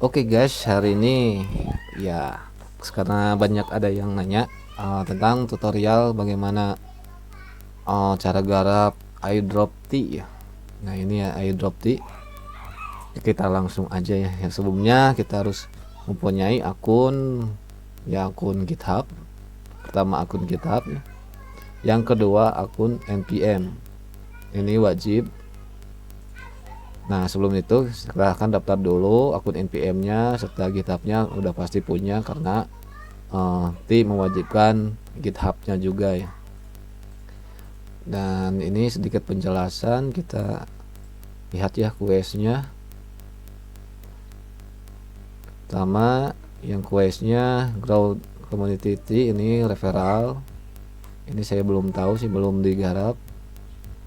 Oke guys, hari ini ya karena banyak ada yang nanya tentang tutorial bagaimana cara garap airdrop tea ya. Nah ini ya airdrop tea. Kita langsung aja ya. Yang sebelumnya kita harus mempunyai akun GitHub. Pertama akun GitHub ya. Yang kedua akun npm. Ini wajib. Nah sebelum itu silahkan daftar dulu akun npm-nya serta GitHub-nya udah pasti punya karena tim mewajibkan GitHub-nya juga ya. Dan ini sedikit penjelasan, kita lihat ya quest-nya. Pertama yang quest-nya grow community ini referral. Ini saya belum tahu sih, belum digarap,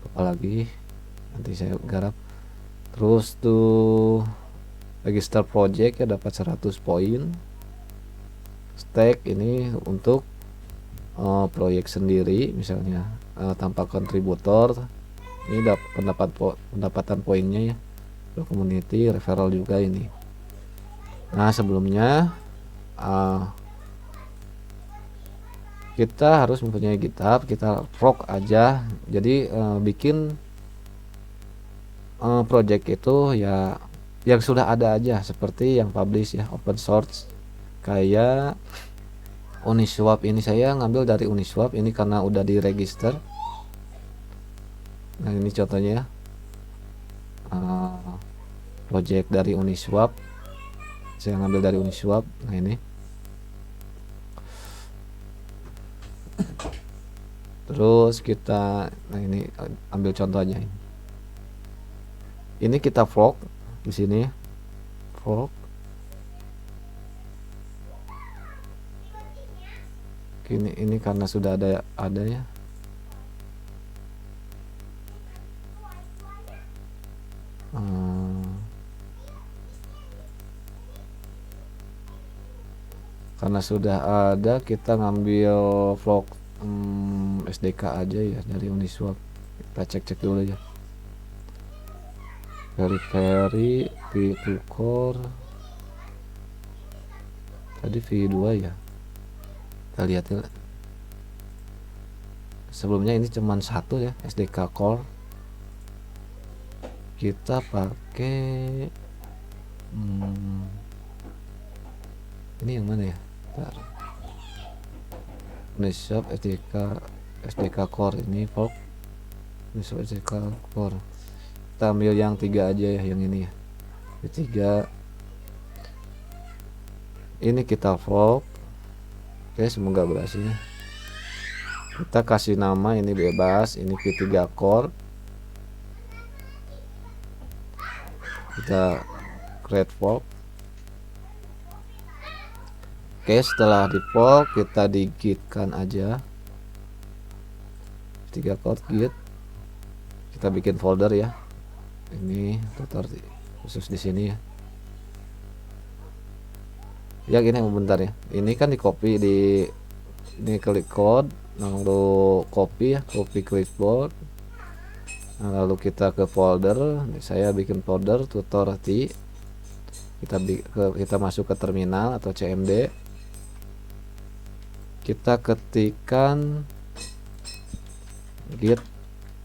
apalagi nanti saya garap. Terus tuh register project ya, dapat 100 poin. Stake ini untuk proyek sendiri misalnya tanpa kontributor. Ini pendapatan poinnya ya. Community referral juga ini. Nah sebelumnya kita harus mempunyai GitHub, kita fork aja. Jadi bikin project itu ya yang sudah ada aja, seperti yang publish ya, open source kayak Uniswap. Ini saya ngambil dari Uniswap ini karena udah diregister. Nah ini contohnya ya, project dari Uniswap, saya ngambil dari Uniswap. Nah ini terus kita, nah ini ambil contohnya ini kita fork di sini, fork. Ini karena sudah ada ya. Karena sudah ada, kita ngambil fork SDK aja ya dari Uniswap. Kita cek dulu ya. Very V2 core tadi V2 ya, kita lihat ya. Sebelumnya ini cuman satu ya, SDK core. Kita pakai ini yang mana ya? Bentar. Uniswap SDK core ini fork Uniswap SDK core. Kita ambil yang 3 aja ya, yang ini ya, V3. Ini kita fork. Oke, semoga berhasil. Kita kasih nama ini bebas, ini V3 core. Kita create fork. Oke, setelah di fork kita di gitkan aja V3 core git. Kita bikin folder ya. Ini tutor khusus di sini ya. Ya gini bentar ya. Ini kan di copy di ini klik code, lalu copy ya, copy clipboard. Nah, lalu kita ke folder. Saya bikin folder tutor T. Kita masuk ke terminal atau CMD. Kita ketikkan git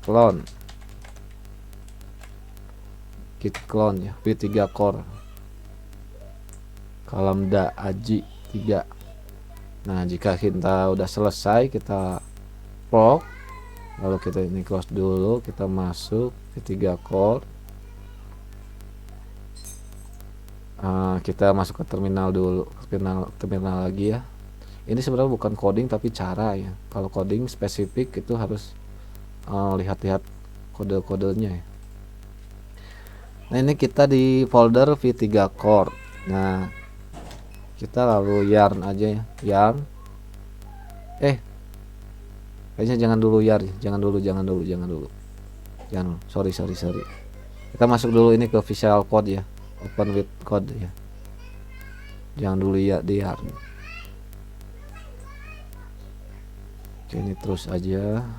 clone ya, V3 core Kalamda Aji 3. Nah jika kita udah selesai, kita fork, lalu kita ini close dulu, kita masuk V3 core. Kita masuk ke terminal dulu, terminal lagi ya. Ini sebenarnya bukan coding tapi cara ya. Kalau coding spesifik itu harus lihat-lihat kode-kodenya ya. Nah ini kita di folder V3 core. Nah kita lalu yarn aja ya, yarn. Kayaknya jangan dulu yarn, jangan dulu, sorry. Kita masuk dulu ini ke Visual Code ya, open with code ya, jangan dulu ya di yarn. Oke, ini terus aja.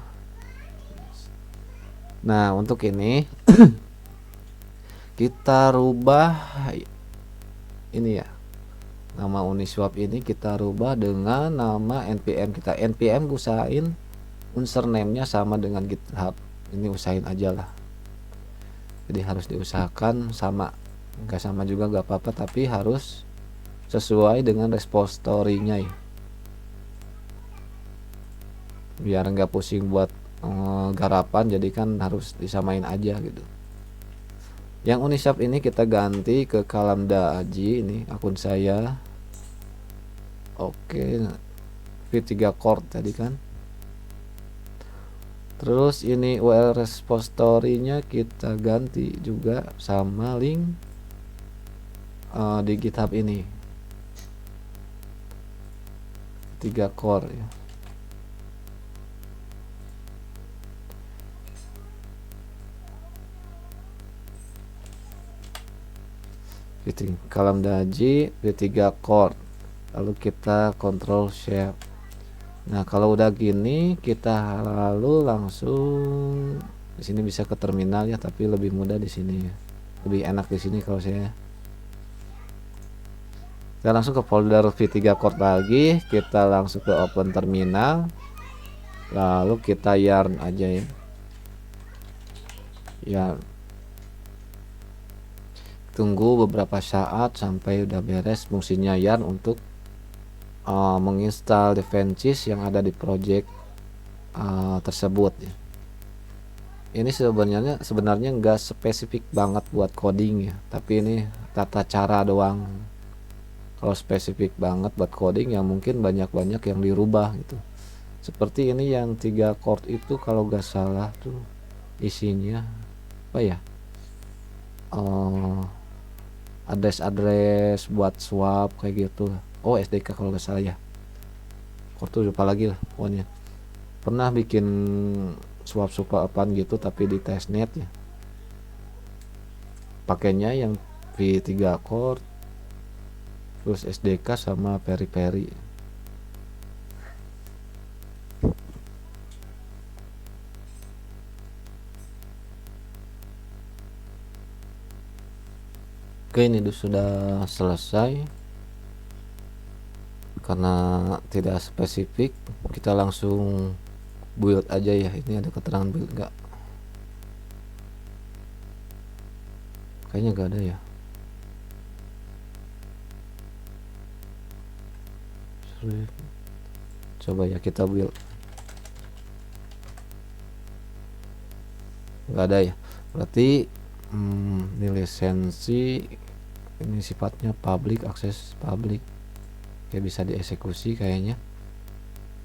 Nah untuk ini kita rubah ini ya, nama Uniswap ini kita rubah dengan nama npm kita. Npm usahain username-nya sama dengan GitHub, ini usahain aja lah, jadi harus diusahakan sama, nggak sama juga nggak apa-apa, tapi harus sesuai dengan repository-nya ya, biar nggak pusing buat garapan, jadi kan harus disamain aja gitu. Yang Uniswap ini kita ganti ke Kalamda Aji, ini akun saya. Oke, V3 Core tadi kan. Terus ini URL repository-nya kita ganti juga sama link di GitHub ini, 3 core ya. Kalamda Aji V3 core, lalu kita Ctrl Shift. Nah kalau udah gini kita lalu langsung di sini bisa ke terminal ya, tapi lebih mudah di sini ya, lebih enak di sini kalau saya. Kita langsung ke folder V3 Core lagi, kita langsung ke open terminal, lalu kita yarn aja ya, yarn. Tunggu beberapa saat sampai udah beres fungsinya yarn untuk menginstal Devensis yang ada di project tersebut ya. Ini sebenarnya nggak spesifik banget buat coding ya, tapi ini tata cara doang. Kalau spesifik banget buat coding ya mungkin banyak yang dirubah gitu. Seperti ini yang 3 chord itu kalau nggak salah tuh isinya apa ya, address buat swap kayak gitu. Oh SDK kalau nggak salah ya, chord tuh lupa lagi lah pokoknya. Pernah bikin swap apaan gitu tapi di testnet ya, pakainya yang V3 chord terus SDK sama peri-peri. Oke, ini sudah selesai. Karena tidak spesifik, kita langsung build aja ya. Ini ada keterangan build nggak? Kayaknya nggak ada ya. Coba ya kita build. Nggak ada ya. Berarti ini lisensi, ini sifatnya public, akses public, ya bisa dieksekusi kayaknya.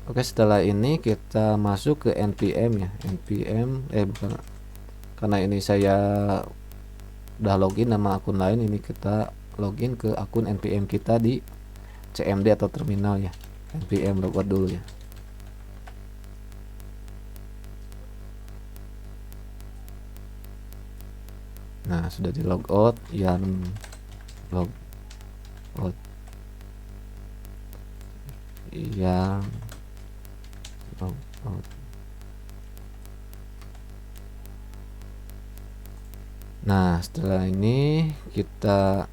Oke, setelah ini kita masuk ke npm ya, npm bukan, karena ini saya udah login nama akun lain, ini kita login ke akun npm kita di cmd atau terminal ya. Npm logout dulu ya. Nah sudah di logout, yarn logout, yarn logout. Nah setelah ini kita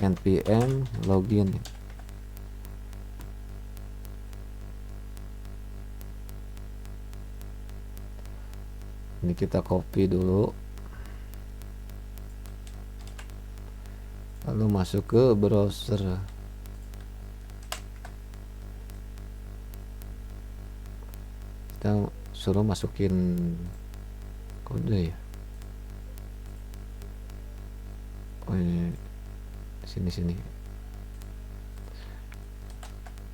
npm login. Ini kita copy dulu, lalu masuk ke browser. Kita suruh masukin kode ya. Oh ini sini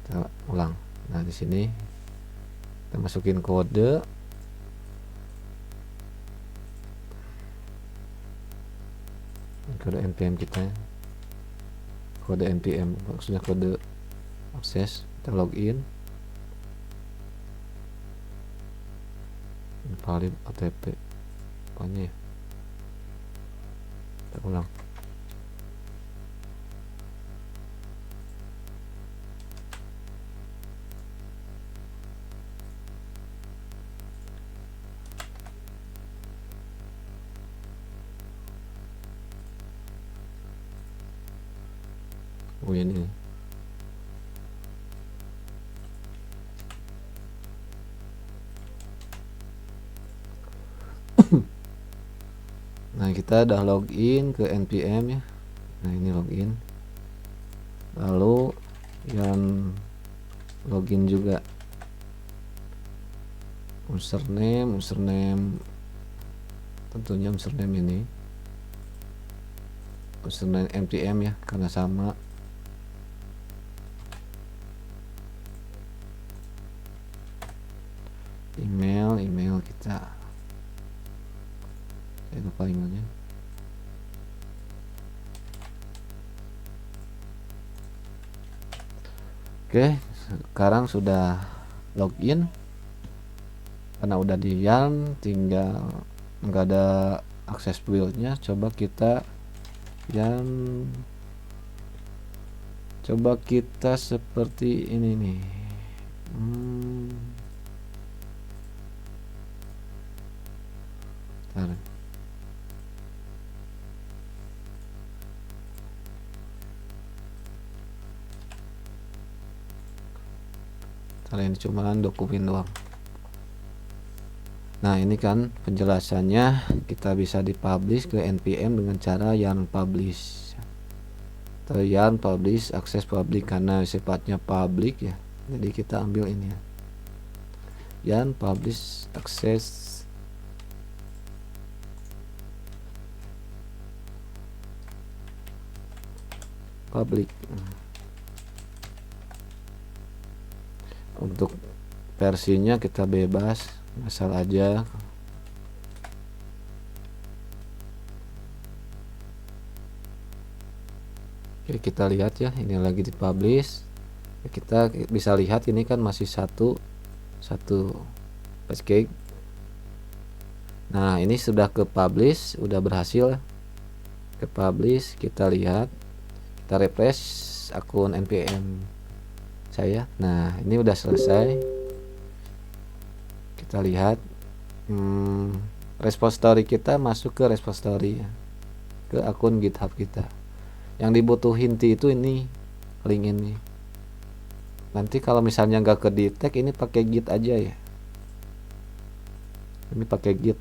kita ulang. Nah di sini kita masukin kode, npm kita, kode npm maksudnya kode akses. Kita login, valid OTP apanya ya, kita ulang. Oh ini. Nah kita udah login ke npm ya. Nah ini login, lalu yang login juga username tentunya username ini username npm ya karena sama. Email kita, saya lupa emailnya. Oke, sekarang sudah login karena udah di yarn, tinggal nggak ada akses buildnya. Coba kita yarn, coba kita seperti ini nih. Ini cuman dokumen doang. Nah ini kan penjelasannya, kita bisa dipublish ke npm dengan cara yarn publish atau yarn publish akses public karena sifatnya public ya. Jadi kita ambil ini ya, yarn publish akses public. Untuk versinya kita bebas, asal aja. Oke, kita lihat ya, ini lagi dipublish. Kita bisa lihat ini kan masih satu package. Nah ini sudah ke publish, udah berhasil ke publish. Kita lihat, kita refresh akun npm saya. Nah ini udah selesai. Kita lihat repository kita masuk ke repository ya, ke akun GitHub kita. Yang dibutuhin itu ini link ini. Nanti kalau misalnya nggak ke detect, ini pakai git aja ya. Ini pakai git,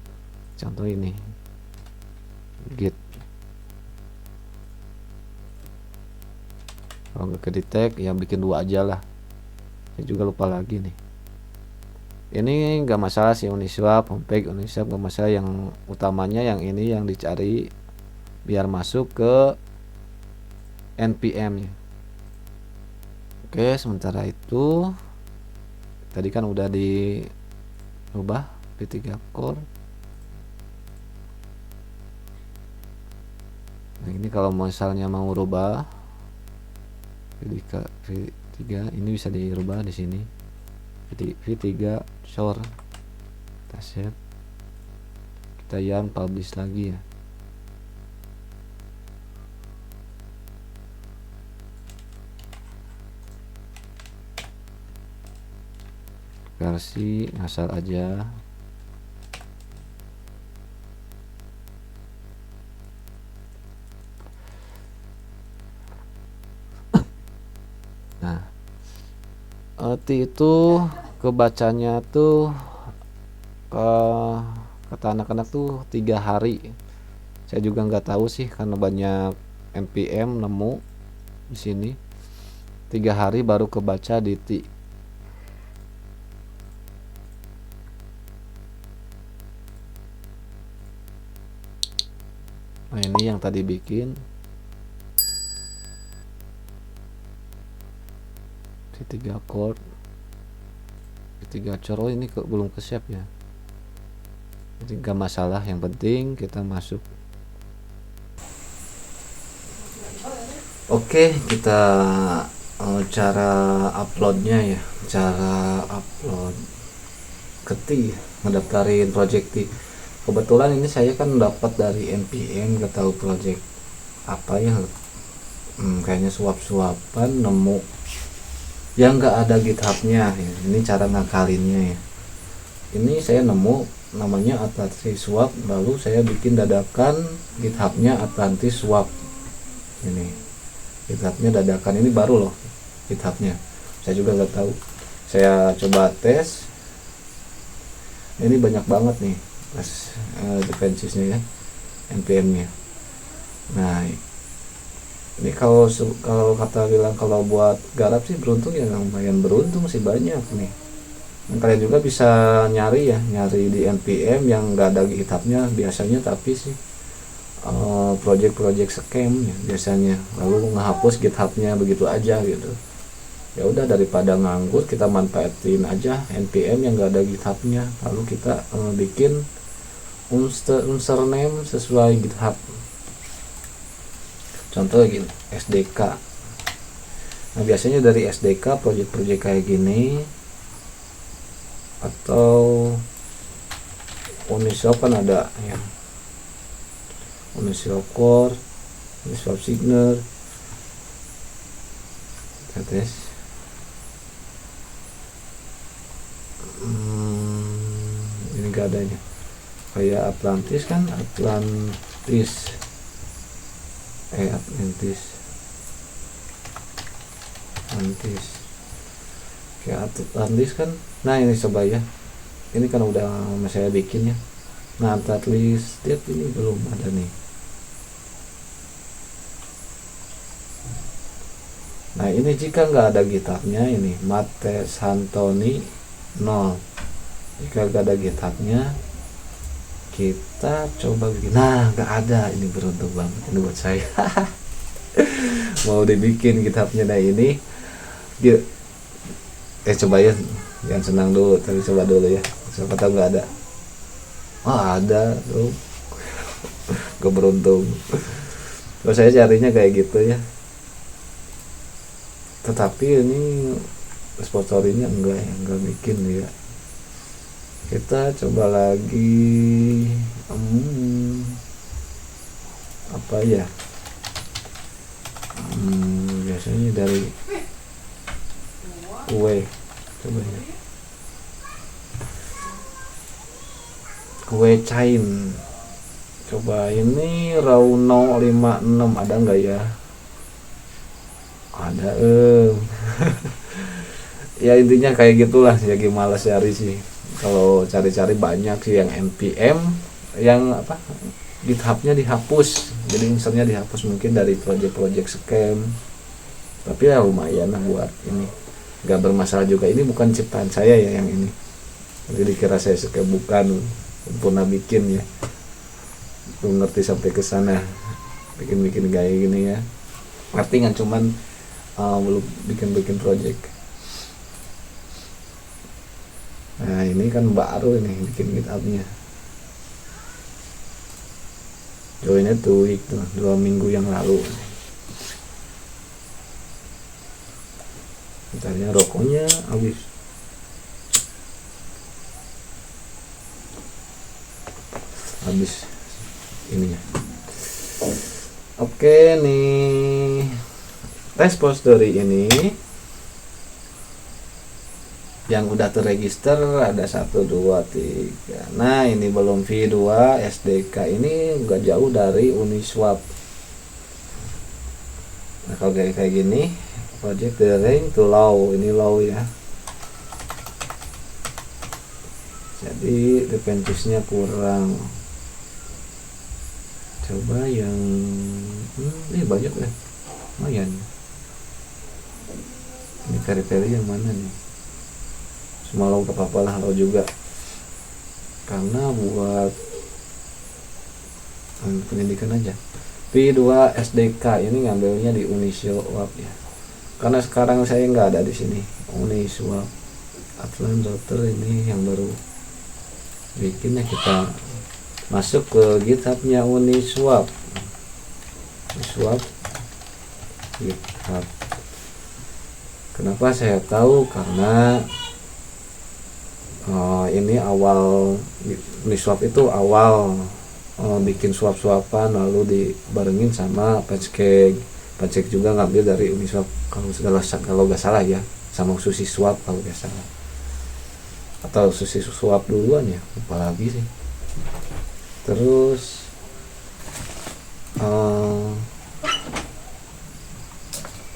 contoh ini git. Kalau nggak ke detect ya bikin dua aja lah. Saya juga lupa lagi nih. Ini nggak masalah sih, Uniswap, homepage Uniswap nggak masalah. Yang utamanya yang ini yang dicari biar masuk ke npm nya. Oke, sementara itu tadi kan udah dirubah v3 core. Nah ini kalau misalnya mau rubah v3 ini bisa dirubah di sini. v3 shore kita save, kita yarn publish lagi ya. Versi asal aja. Nah arti itu kebacanya tuh kata anak-anak tuh 3 hari. Saya juga nggak tahu sih karena banyak npm nemu di sini 3 hari baru kebaca di Nah ini yang tadi bikin v3 core, v3 core. Ini belum ke save ya, jadi nggak masalah, yang penting kita masuk. Oke, kita cara uploadnya ya, cara upload ke ngedaftarin project. Kebetulan ini saya kan dapat dari npm, gak tahu project apa ya, kayaknya suap-suapan, nemu yang nggak ada GitHub-nya ya. Ini cara ngakalinnya ya. Ini saya nemu namanya Atlantis Swap, lalu saya bikin dadakan GitHub-nya Atlantis Swap ini. GitHub-nya dadakan. Ini baru loh GitHub-nya, saya juga nggak tahu. Saya coba tes, ini banyak banget nih pas dependencies-nya ya, npm-nya. Nah ini kalau kata bilang kalau buat garap sih beruntung ya, lumayan beruntung sih, banyak nih. Dan kalian juga bisa nyari di npm yang nggak ada GitHub-nya biasanya, tapi sih project-project scam ya biasanya, lalu ngehapus GitHub-nya begitu aja gitu. Ya udah, daripada nganggur kita manfaatin aja npm yang nggak ada GitHub-nya, lalu kita bikin username sesuai GitHub. Contoh gini, SDK. Nah biasanya dari SDK project-project kayak gini, atau Uniswap kan ada ya, Uniswap Core, Uniswap Signer, tes. Ini gak adanya. Kayak Atlantis kan, Atlantis kayak Atlantis kan. Nah ini coba ya, ini kan udah saya bikin ya. Nah Atlantis dia ini belum ada nih. Nah ini jika nggak ada GitHub-nya, ini Mate Santoni 0. Jika nggak ada GitHub-nya, kita coba bikin. Nah nggak ada, ini beruntung banget ini buat saya. Mau dibikin GitHub-nya. Nah ini dia coba ya, jangan senang dulu, tapi coba dulu ya, siapa tahu nggak ada. Ada tuh. Gue beruntung. Kalau saya carinya kayak gitu ya, tetapi ini repository-nya enggak bikin ya. Kita coba lagi apa ya, biasanya dari kue, coba ya, kue cain. Coba ini Rauno 56 ada nggak ya? Ada. Ya intinya kayak gitulah ya, gimana cari sih. Kalau cari-cari banyak sih yang npm yang apa, GitHub-nya dihapus, jadi insertnya dihapus, mungkin dari project-project scam. Tapi ya lumayan lah buat ini, nggak bermasalah juga. Ini bukan ciptaan saya ya yang ini, jadi dikira saya scam, bukan, pernah bikin ya, belum ngerti sampai ke sana bikin kayak gini ya, ngerti kan, cuman belum bikin project. Nah ini kan baru ini bikin GitHub-nya, joinnya tuh 2 minggu yang lalu. Bentarnya rokoknya habis. Ininya. Oke nih, repository ini yang udah terregister ada 1, 2, 3. Nah ini belum V2 SDK, ini nggak jauh dari Uniswap. Nah kalau kayak gini, project daring to low, ini low ya, jadi dependencies-nya kurang. Coba yang ini banyak ya, lumayan. Ini peri-peri yang mana nih? Semua lo apa-apa lah lo juga, karena buat pendidikan aja. V2 SDK ini ngambilnya di Uniswap ya, karena sekarang saya nggak ada di sini. Uniswap Atlan Router ini yang baru bikinnya, kita masuk ke GitHub-nya Uniswap GitHub. Kenapa saya tahu? Karena ini awal Uniswap itu awal bikin swap-swapan, lalu dibarengin sama Pancake juga ngambil dari Uniswap kalau nggak salah ya, sama SushiSwap kalau nggak salah, atau SushiSwap duluan ya, apalagi sih. Terus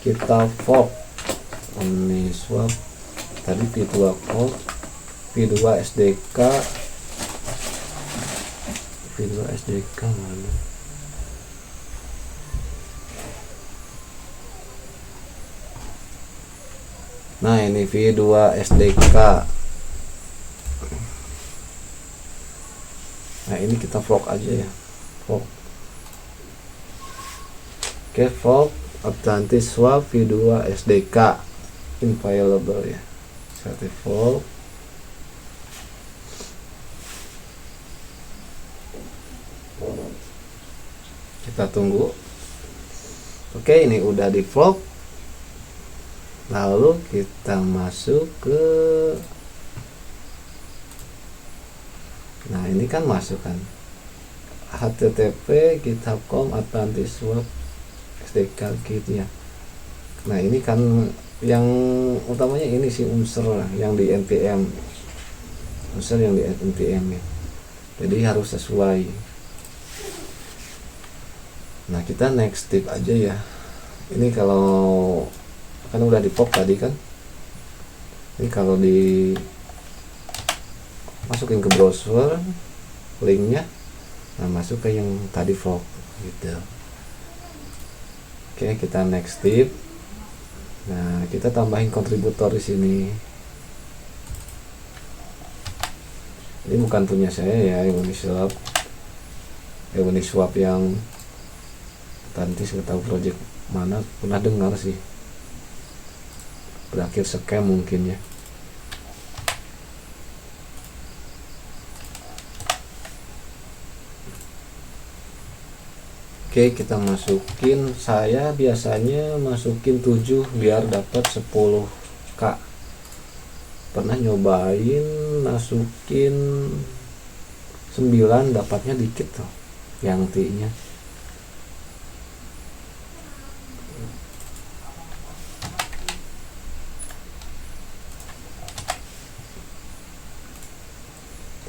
kita fork Omniswap tadi V2 fork V2 SDK mana. Nah ini V2 SDK. Nah ini kita fork aja ya, fork. Oke, fork Atlantis Swap V2 SDK inviolable ya, satu fork. Kita tunggu. Oke, ini udah di fork. Lalu kita masuk ke, nah ini kan masuk kan http github.com Atlantis Swap SDK gitu ya. Nah ini kan yang utamanya ini si unsur yang di npm, unsur yang di npm ya, jadi harus sesuai. Nah kita next step aja ya. Ini kalau kan udah di pop tadi kan, ini kalau di masukin ke browser linknya, nah masuk ke yang tadi fork gitu. Oke, kita next step. Nah kita tambahin kontributor di sini. Ini bukan punya saya ya, Uniswap yang nanti saya tahu project mana, pernah dengar sih, berakhir scam mungkin ya. Oke, kita masukin, saya biasanya masukin 7 biar dapat 10k. Pernah nyobain masukin 9 dapatnya dikit tuh yang T-nya.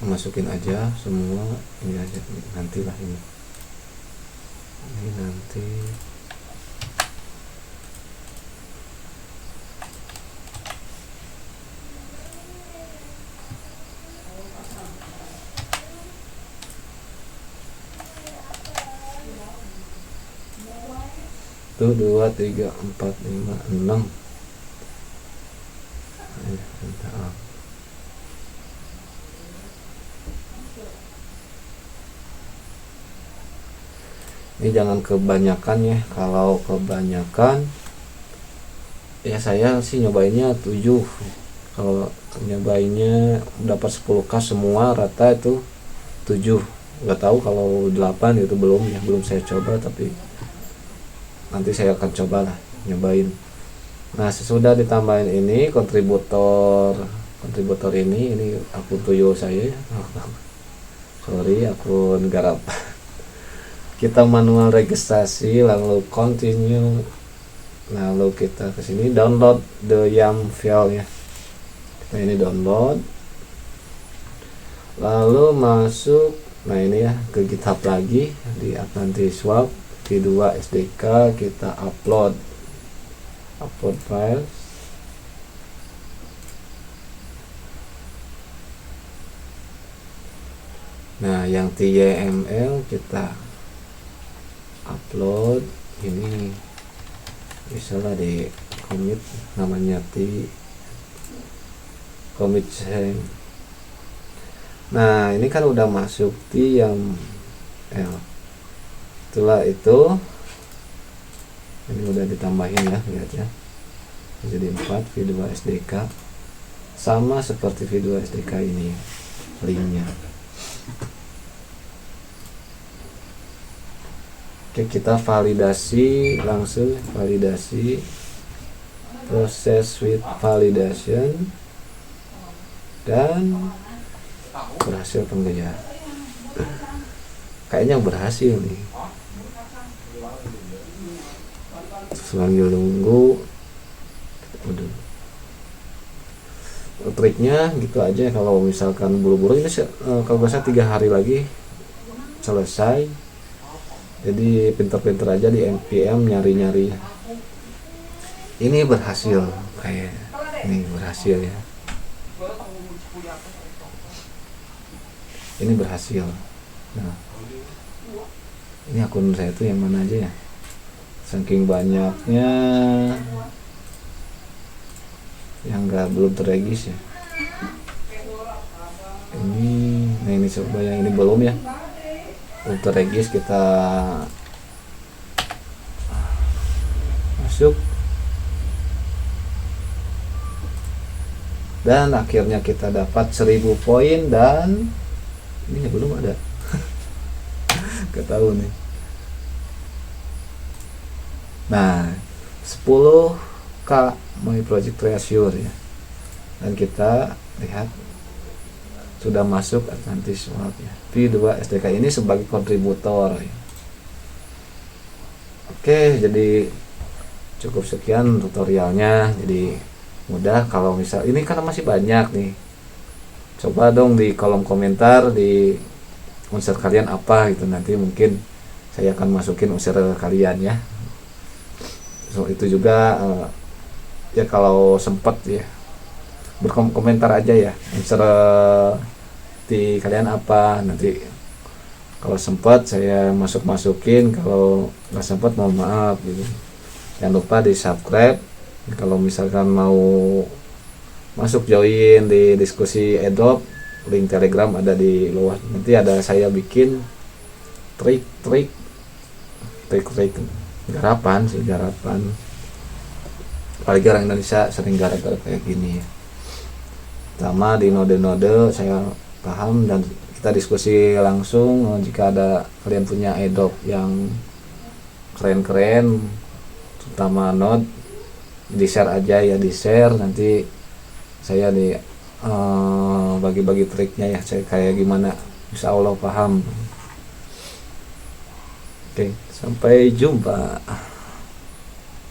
Masukin aja semua ini aja, nantilah ini nanti. Tuh 2, 3, 4, 5, 6. Ini jangan kebanyakan ya, kalau kebanyakan ya saya sih nyobainnya 7. Kalau nyobainnya dapat 10k semua rata itu 7. Nggak tahu kalau 8 itu belum ya, belum saya coba, tapi nanti saya akan coba lah nyobain. Nah sesudah ditambahin ini kontributor ini akun Tuyo saya, sorry akun garap. Kita manual registrasi, lalu continue, lalu kita ke sini download the YAML file ya. Kita ini download, lalu masuk, nah ini ya ke GitHub lagi di Atlantis Swap V2 SDK, kita upload file. Nah yang YAML kita upload, ini misalnya di commit namanya commit change. Nah ini kan udah masuk YAML, setelah itu ini udah ditambahin ya, lihat ya, jadi 4 V2 SDK sama seperti V2 SDK ini linknya. Oke, kita validasi, langsung validasi, proses with validation, dan berhasil penggayaan. Kayaknya berhasil nih. Sambil nunggu, triknya gitu aja. Kalau misalkan buru-buru ini kalau biasa 3 hari lagi selesai. Jadi pinter-pinter aja di npm nyari-nyari. ini berhasil, kayak ini berhasil ya, ini berhasil. Nah, ini akun saya tuh yang mana aja ya, saking banyaknya yang belum terregis ya. Nah ini coba yang ini belum ya, belum terregis, kita masuk dan akhirnya kita dapat 1000 poin, dan ini belum ada gak tahu nih. Nah 10k My Project Treasure ya, dan kita lihat sudah masuk Atlantis World ya. V2 SDK ini sebagai kontributor ya. Oke, jadi cukup sekian tutorialnya. Jadi mudah kalau misal ini karena masih banyak nih, coba dong di kolom komentar di unsur kalian apa gitu, nanti mungkin saya akan masukin unsur kalian ya. So itu juga ya kalau sempat ya berkomentar aja ya, unsur di kalian apa, nanti kalau sempat saya masukin, kalau nggak sempat mohon maaf gitu. Jangan lupa di subscribe kalau misalkan mau masuk join di diskusi airdrop, link telegram ada di luar. Nanti ada saya bikin trik garapan sih, apalagi orang Indonesia sering garap-garap kayak gini ya. Pertama di node-node saya paham, dan kita diskusi langsung. Jika ada kalian punya airdrop yang keren-keren, terutama node, di share aja ya, di share, nanti saya bagi-bagi triknya ya, saya kayak gimana, insya Allah paham. Oke, sampai jumpa.